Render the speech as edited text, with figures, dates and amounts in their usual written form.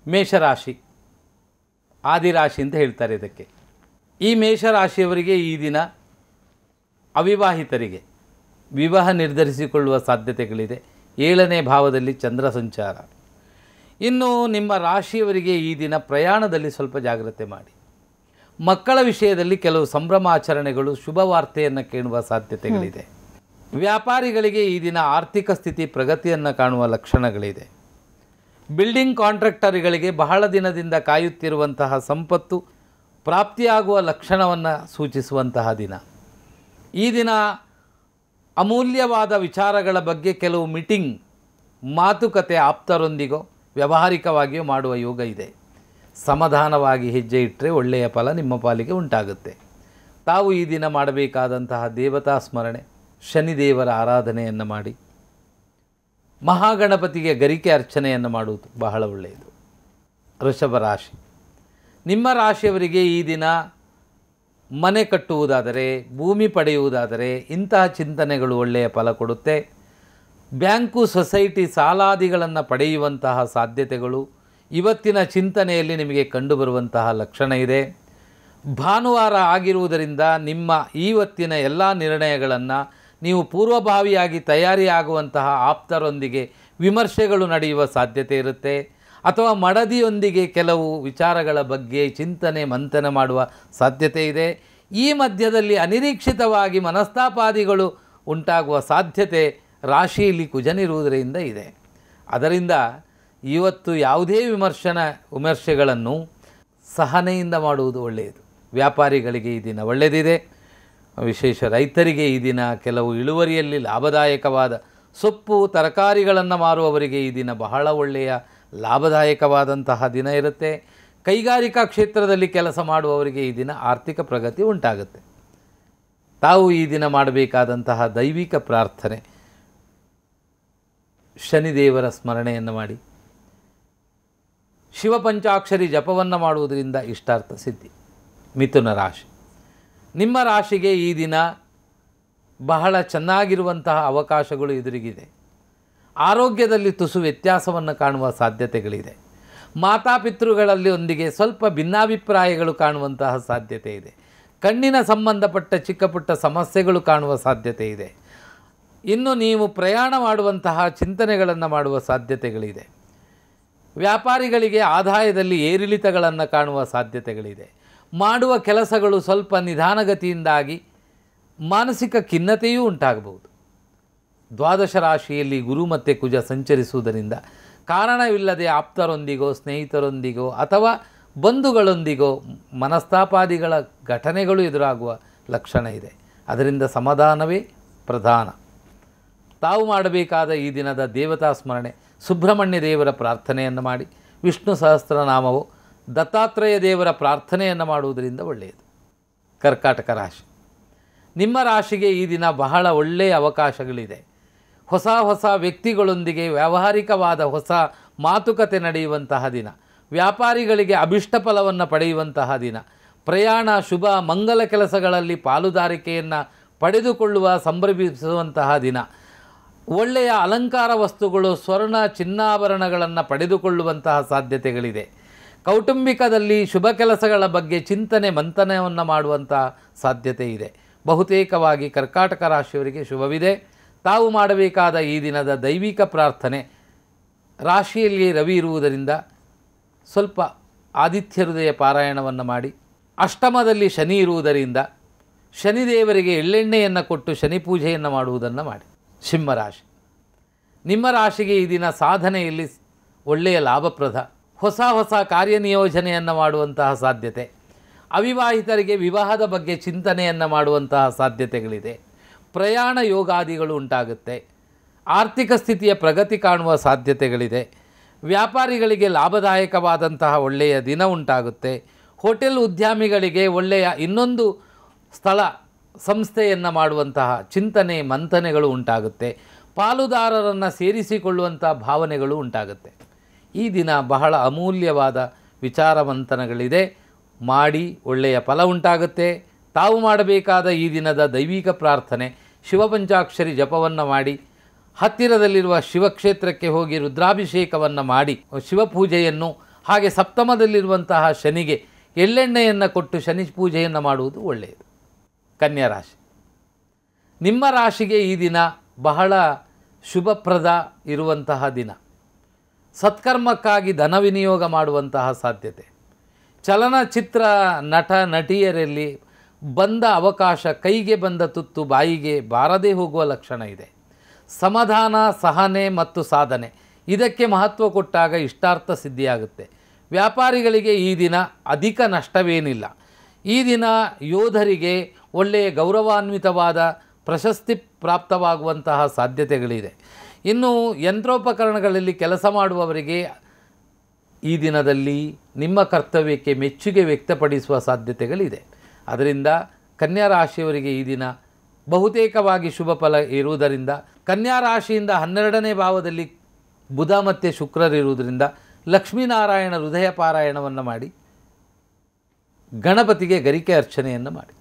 ಮೇಷರಾಶಿ ಆದಿರಾಶಿ ಅಂತ ಹೇಳ್ತಾರೆ ಇದಕ್ಕೆ. ಈ ಮೇಷರಾಶಿಯವರಿಗೆ ಈ ದಿನ ಅವಿವಾಹಿತರಿಗೆ ವಿವಾಹ ನಿರ್ಧರಿಸಿಕೊಳ್ಳುವ ಸಾಧ್ಯತೆಗಳಿದೆ. 7ನೇ ಭಾವದಲ್ಲಿ ಚಂದ್ರ ಸಂಚಾರ. ಇನ್ನು ನಿಮ್ಮ ರಾಶಿಯವರಿಗೆ ಈ ದಿನ ಪ್ರಯಾಣದಲ್ಲಿ ಸ್ವಲ್ಪ ಜಾಗ್ರತೆ ಮಾಡಿ. ಮಕ್ಕಳ ವಿಷಯದಲ್ಲಿ ಕೆಲವು ಸಂಭ್ರಮಾಚರಣೆಗಳು, ಶುಭವಾರ್ತೆಯನ್ನು ಕೇಳುವ ಸಾಧ್ಯತೆಗಳಿದೆ. ವ್ಯಾಪಾರಿಗಳಿಗೆ ಈ ದಿನ ಆರ್ಥಿಕ ಸ್ಥಿತಿ ಪ್ರಗತಿಯನ್ನು ಕಾಣುವ ಲಕ್ಷಣಗಳಿದೆ. ಬಿಲ್ಡಿಂಗ್ ಕಾಂಟ್ರಾಕ್ಟರ್ಗಳಿಗೆ ಬಹಳ ದಿನದಿಂದ ಕಾಯುತ್ತಿರುವಂತಹ ಸಂಪತ್ತು ಪ್ರಾಪ್ತಿಯಾಗುವ ಲಕ್ಷಣವನ್ನು ಸೂಚಿಸುವಂತಹ ದಿನ. ಈ ದಿನ ಅಮೂಲ್ಯವಾದ ವಿಚಾರಗಳ ಬಗ್ಗೆ ಕೆಲವು ಮೀಟಿಂಗ್, ಮಾತುಕತೆ ಆಪ್ತರೊಂದಿಗೋ ವ್ಯಾವಹಾರಿಕವಾಗಿಯೂ ಮಾಡುವ ಯೋಗ ಇದೆ. ಸಮಾಧಾನವಾಗಿ ಹೆಜ್ಜೆ ಇಟ್ಟರೆ ಒಳ್ಳೆಯ ಫಲ ನಿಮ್ಮ ಪಾಲಿಗೆ ಉಂಟಾಗುತ್ತೆ. ತಾವು ಈ ದಿನ ಮಾಡಬೇಕಾದಂತಹ ದೇವತಾ ಸ್ಮರಣೆ, ಶನಿದೇವರ ಆರಾಧನೆಯನ್ನು ಮಾಡಿ, ಮಹಾಗಣಪತಿಗೆ ಗರಿಕೆ ಅರ್ಚನೆಯನ್ನು ಮಾಡುವುದು ಬಹಳ ಒಳ್ಳೆಯದು. ವೃಷಭ ರಾಶಿ, ನಿಮ್ಮ ರಾಶಿಯವರಿಗೆ ಈ ದಿನ ಮನೆ ಕಟ್ಟುವುದಾದರೆ, ಭೂಮಿ ಪಡೆಯುವುದಾದರೆ ಇಂತಹ ಚಿಂತನೆಗಳು ಒಳ್ಳೆಯ ಫಲ ಕೊಡುತ್ತೆ. ಬ್ಯಾಂಕು, ಸೊಸೈಟಿ ಸಾಲಾದಿಗಳನ್ನು ಪಡೆಯುವಂತಹ ಸಾಧ್ಯತೆಗಳು ಇವತ್ತಿನ ಚಿಂತನೆಯಲ್ಲಿ ನಿಮಗೆ ಕಂಡುಬರುವಂತಹ ಲಕ್ಷಣ ಇದೆ. ಭಾನುವಾರ ಆಗಿರುವುದರಿಂದ ನಿಮ್ಮ ಇವತ್ತಿನ ಎಲ್ಲ ನಿರ್ಣಯಗಳನ್ನು ನೀವು ಪೂರ್ವಭಾವಿಯಾಗಿ ತಯಾರಿಯಾಗುವಂತಹ ಆಪ್ತರೊಂದಿಗೆ ವಿಮರ್ಶೆಗಳು ನಡೆಯುವ ಸಾಧ್ಯತೆ ಇರುತ್ತೆ. ಅಥವಾ ಮಡದಿಯೊಂದಿಗೆ ಕೆಲವು ವಿಚಾರಗಳ ಬಗ್ಗೆ ಚಿಂತನೆ ಮಂಥನ ಮಾಡುವ ಸಾಧ್ಯತೆ ಇದೆ. ಈ ಮಧ್ಯದಲ್ಲಿ ಅನಿರೀಕ್ಷಿತವಾಗಿ ಮನಸ್ತಾಪಾದಿಗಳು ಉಂಟಾಗುವ ಸಾಧ್ಯತೆ ರಾಶಿಯಲ್ಲಿ ಕುಜನಿರುವುದರಿಂದ ಇದೆ. ಅದರಿಂದ ಇವತ್ತು ಯಾವುದೇ ವಿಮರ್ಶೆಗಳನ್ನು ಸಹನೆಯಿಂದ ಮಾಡುವುದು ಒಳ್ಳೆಯದು. ವ್ಯಾಪಾರಿಗಳಿಗೆ ಈ ದಿನ ಒಳ್ಳೆಯದಿದೆ. ವಿಶೇಷ ರೈತರಿಗೆ ಈ ದಿನ ಕೆಲವು ಇಳುವರಿಯಲ್ಲಿ ಲಾಭದಾಯಕವಾದ ಸೊಪ್ಪು ತರಕಾರಿಗಳನ್ನು ಮಾರುವವರಿಗೆ ಈ ದಿನ ಬಹಳ ಒಳ್ಳೆಯ ಲಾಭದಾಯಕವಾದಂತಹ ದಿನ ಇರುತ್ತೆ. ಕೈಗಾರಿಕಾ ಕ್ಷೇತ್ರದಲ್ಲಿ ಕೆಲಸ ಮಾಡುವವರಿಗೆ ಈ ದಿನ ಆರ್ಥಿಕ ಪ್ರಗತಿ ಉಂಟಾಗುತ್ತೆ. ತಾವು ಈ ದಿನ ಮಾಡಬೇಕಾದಂತಹ ದೈವಿಕ ಪ್ರಾರ್ಥನೆ, ಶನಿದೇವರ ಸ್ಮರಣೆಯನ್ನು ಮಾಡಿ, ಶಿವಪಂಚಾಕ್ಷರಿ ಜಪವನ್ನು ಮಾಡುವುದರಿಂದ ಇಷ್ಟಾರ್ಥ ಸಿದ್ಧಿ. ಮಿಥುನ ರಾಶಿ, ನಿಮ್ಮ ರಾಶಿಗೆ ಈ ದಿನ ಬಹಳ ಚೆನ್ನಾಗಿರುವಂತಹ ಅವಕಾಶಗಳು ಎದುರಿಗಿದೆ. ಆರೋಗ್ಯದಲ್ಲಿ ತುಸು ವ್ಯತ್ಯಾಸವನ್ನು ಕಾಣುವ ಸಾಧ್ಯತೆಗಳಿದೆ. ಮಾತಾಪಿತೃಗಳಲ್ಲಿ ಒಂದಿಗೆ ಸ್ವಲ್ಪ ಭಿನ್ನಾಭಿಪ್ರಾಯಗಳು ಕಾಣುವಂತಹ ಸಾಧ್ಯತೆ ಇದೆ. ಕಣ್ಣಿನ ಸಂಬಂಧಪಟ್ಟ ಚಿಕ್ಕ ಪುಟ್ಟ ಸಮಸ್ಯೆಗಳು ಕಾಣುವ ಸಾಧ್ಯತೆ ಇದೆ. ಇನ್ನು ನೀವು ಪ್ರಯಾಣ ಮಾಡುವಂತಹ ಚಿಂತನೆಗಳನ್ನು ಮಾಡುವ ಸಾಧ್ಯತೆಗಳಿದೆ. ವ್ಯಾಪಾರಿಗಳಿಗೆ ಆದಾಯದಲ್ಲಿ ಏರಿಳಿತಗಳನ್ನು ಕಾಣುವ ಸಾಧ್ಯತೆಗಳಿದೆ. ಮಾಡುವ ಕೆಲಸಗಳು ಸ್ವಲ್ಪ ನಿಧಾನಗತಿಯಿಂದಾಗಿ ಮಾನಸಿಕ ಖಿನ್ನತೆಯೂ ಉಂಟಾಗಬಹುದು. ದ್ವಾದಶ ರಾಶಿಯಲ್ಲಿ ಗುರು ಮತ್ತು ಕುಜ ಸಂಚರಿಸುವುದರಿಂದ ಕಾರಣವಿಲ್ಲದೆ ಆಪ್ತರೊಂದಿಗೋ ಸ್ನೇಹಿತರೊಂದಿಗೋ ಅಥವಾ ಬಂಧುಗಳೊಂದಿಗೋ ಮನಸ್ತಾಪಾದಿಗಳ ಘಟನೆಗಳು ಎದುರಾಗುವ ಲಕ್ಷಣ ಇದೆ. ಅದರಿಂದ ಸಮಾಧಾನವೇ ಪ್ರಧಾನ. ತಾವು ಮಾಡಬೇಕಾದ ಈ ದಿನದ ದೇವತಾ ಸ್ಮರಣೆ, ಸುಬ್ರಹ್ಮಣ್ಯ ದೇವರ ಪ್ರಾರ್ಥನೆಯನ್ನು ಮಾಡಿ, ವಿಷ್ಣು ಸಹಸ್ರನಾಮವು ದತ್ತಾತ್ರೇಯ ದೇವರ ಪ್ರಾರ್ಥನೆಯನ್ನು ಮಾಡುವುದರಿಂದ ಒಳ್ಳೆಯದು. ಕರ್ಕಾಟಕ ರಾಶಿ, ನಿಮ್ಮ ರಾಶಿಗೆ ಈ ದಿನ ಬಹಳ ಒಳ್ಳೆಯ ಅವಕಾಶಗಳಿದೆ. ಹೊಸ ವ್ಯಕ್ತಿಗಳೊಂದಿಗೆ ವ್ಯಾವಹಾರಿಕವಾದ ಹೊಸ ಮಾತುಕತೆ ನಡೆಯುವಂತಹ ದಿನ. ವ್ಯಾಪಾರಿಗಳಿಗೆ ಅಭಿಷ್ಟ ಫಲವನ್ನು ಪಡೆಯುವಂತಹ ದಿನ. ಪ್ರಯಾಣ, ಶುಭ ಮಂಗಲ ಕೆಲಸಗಳಲ್ಲಿ ಪಾಲುದಾರಿಕೆಯನ್ನು ಪಡೆದುಕೊಳ್ಳುವ ಸಂಭ್ರಮಿಸುವಂತಹ ದಿನ. ಒಳ್ಳೆಯ ಅಲಂಕಾರ ವಸ್ತುಗಳು, ಸ್ವರ್ಣ ಚಿನ್ನಾಭರಣಗಳನ್ನು ಪಡೆದುಕೊಳ್ಳುವಂತಹ ಸಾಧ್ಯತೆಗಳಿದೆ. ಕೌಟುಂಬಿಕದಲ್ಲಿ ಶುಭ ಕೆಲಸಗಳ ಬಗ್ಗೆ ಚಿಂತನೆ ಮಂಥನವನ್ನು ಮಾಡುವಂತಹ ಸಾಧ್ಯತೆ ಇದೆ. ಬಹುತೇಕವಾಗಿ ಕರ್ಕಾಟಕ ರಾಶಿಯವರಿಗೆ ಶುಭವಿದೆ. ತಾವು ಮಾಡಬೇಕಾದ ಈ ದಿನದ ದೈವಿಕ ಪ್ರಾರ್ಥನೆ, ರಾಶಿಯಲ್ಲಿ ರವಿ ಇರುವುದರಿಂದ ಸ್ವಲ್ಪ ಆದಿತ್ಯ ಹೃದಯ ಪಾರಾಯಣವನ್ನು ಮಾಡಿ, ಅಷ್ಟಮದಲ್ಲಿ ಶನಿ ಇರುವುದರಿಂದ ಶನಿದೇವರಿಗೆ ಎಳ್ಳೆಣ್ಣೆಯನ್ನು ಕೊಟ್ಟು ಶನಿ ಪೂಜೆಯನ್ನು ಮಾಡುವುದನ್ನು ಮಾಡಿ. ಸಿಂಹರಾಶಿ, ನಿಮ್ಮ ರಾಶಿಗೆ ಈ ದಿನ ಸಾಧನೆಯಲ್ಲಿ ಒಳ್ಳೆಯ ಲಾಭಪ್ರದ. ಹೊಸ ಕಾರ್ಯನಿಯೋಜನೆಯನ್ನು ಮಾಡುವಂತಹ ಸಾಧ್ಯತೆ. ಅವಿವಾಹಿತರಿಗೆ ವಿವಾಹದ ಬಗ್ಗೆ ಚಿಂತನೆಯನ್ನು ಮಾಡುವಂತಹ ಸಾಧ್ಯತೆಗಳಿದೆ. ಪ್ರಯಾಣ ಯೋಗಾದಿಗಳು ಉಂಟಾಗುತ್ತೆ. ಆರ್ಥಿಕ ಸ್ಥಿತಿಯ ಪ್ರಗತಿ ಕಾಣುವ ಸಾಧ್ಯತೆಗಳಿದೆ. ವ್ಯಾಪಾರಿಗಳಿಗೆ ಲಾಭದಾಯಕವಾದಂತಹ ಒಳ್ಳೆಯ ದಿನ ಉಂಟಾಗುತ್ತೆ. ಹೋಟೆಲ್ ಉದ್ಯಮಿಗಳಿಗೆ ಒಳ್ಳೆಯ ಇನ್ನೊಂದು ಸ್ಥಳ, ಸಂಸ್ಥೆಯನ್ನು ಮಾಡುವಂತಹ ಚಿಂತನೆ ಮಂಥನೆಗಳು ಉಂಟಾಗುತ್ತೆ. ಪಾಲುದಾರರನ್ನು ಸೇರಿಸಿಕೊಳ್ಳುವಂಥ ಭಾವನೆಗಳು ಉಂಟಾಗುತ್ತೆ. ಈ ದಿನ ಬಹಳ ಅಮೂಲ್ಯವಾದ ವಿಚಾರ ಮಂಥನಗಳಿದೆ. ಮಾಡಿ ಒಳ್ಳೆಯ ಫಲ ಉಂಟಾಗುತ್ತೆ. ತಾವು ಮಾಡಬೇಕಾದ ಈ ದಿನದ ದೈವಿಕ ಪ್ರಾರ್ಥನೆ, ಶಿವಪಂಚಾಕ್ಷರಿ ಜಪವನ್ನು ಮಾಡಿ, ಹತ್ತಿರದಲ್ಲಿರುವ ಶಿವಕ್ಷೇತ್ರಕ್ಕೆ ಹೋಗಿ ರುದ್ರಾಭಿಷೇಕವನ್ನು ಮಾಡಿ ಶಿವಪೂಜೆಯನ್ನು ಹಾಗೆ ಸಪ್ತಮದಲ್ಲಿರುವಂತಹ ಶನಿಗೆ ಎಳ್ಳೆಣ್ಣೆಯನ್ನು ಕೊಟ್ಟು ಶನಿ ಪೂಜೆಯನ್ನು ಮಾಡುವುದು ಒಳ್ಳೆಯದು. ಕನ್ಯಾ ರಾಶಿ, ನಿಮ್ಮ ರಾಶಿಗೆ ಈ ದಿನ ಬಹಳ ಶುಭಪ್ರದ ಇರುವಂತಹ ದಿನ. ಸತ್ಕರ್ಮಕ್ಕಾಗಿ ಧನ ವಿನಿಯೋಗ ಮಾಡುವಂತಹ ಸಾಧ್ಯತೆ. ಚಲನಚಿತ್ರ ನಟ ನಟಿಯರಲ್ಲಿ ಬಂದ ಅವಕಾಶ ಕೈಗೆ ಬಂದ ತುತ್ತು ಬಾಯಿಗೆ ಬಾರದೇ ಹೋಗುವ ಲಕ್ಷಣ ಇದೆ. ಸಮಾಧಾನ, ಸಹನೆ ಮತ್ತು ಸಾಧನೆ ಇದಕ್ಕೆ ಮಹತ್ವ ಕೊಟ್ಟಾಗ ಇಷ್ಟಾರ್ಥ ಸಿದ್ಧಿಯಾಗುತ್ತೆ. ವ್ಯಾಪಾರಿಗಳಿಗೆ ಈ ದಿನ ಅಧಿಕ ನಷ್ಟವೇನಿಲ್ಲ. ಈ ದಿನ ಯೋಧರಿಗೆ ಒಳ್ಳೆಯ ಗೌರವಾನ್ವಿತವಾದ ಪ್ರಶಸ್ತಿ ಪ್ರಾಪ್ತವಾಗುವಂತಹ ಸಾಧ್ಯತೆಗಳಿದೆ. ಇನ್ನು ಯಂತ್ರೋಪಕರಣಗಳಲ್ಲಿ ಕೆಲಸ ಮಾಡುವವರಿಗೆ ಈ ದಿನದಲ್ಲಿ ನಿಮ್ಮ ಕರ್ತವ್ಯಕ್ಕೆ ಮೆಚ್ಚುಗೆ ವ್ಯಕ್ತಪಡಿಸುವ ಸಾಧ್ಯತೆಗಳಿದೆ. ಅದರಿಂದ ಕನ್ಯಾ ರಾಶಿಯವರಿಗೆ ಈ ದಿನ ಬಹುತೇಕವಾಗಿ ಶುಭ ಫಲ ಇರುವುದರಿಂದ, ಕನ್ಯಾ ರಾಶಿಯಿಂದ 12ನೇ ಭಾವದಲ್ಲಿ ಬುಧ ಮತ್ತು ಶುಕ್ರರಿರುವುದರಿಂದ ಲಕ್ಷ್ಮೀನಾರಾಯಣ ಹೃದಯ ಪಾರಾಯಣವನ್ನು ಮಾಡಿ, ಗಣಪತಿಗೆ ಗರಿಕೆ ಅರ್ಚನೆಯನ್ನು ಮಾಡಿ.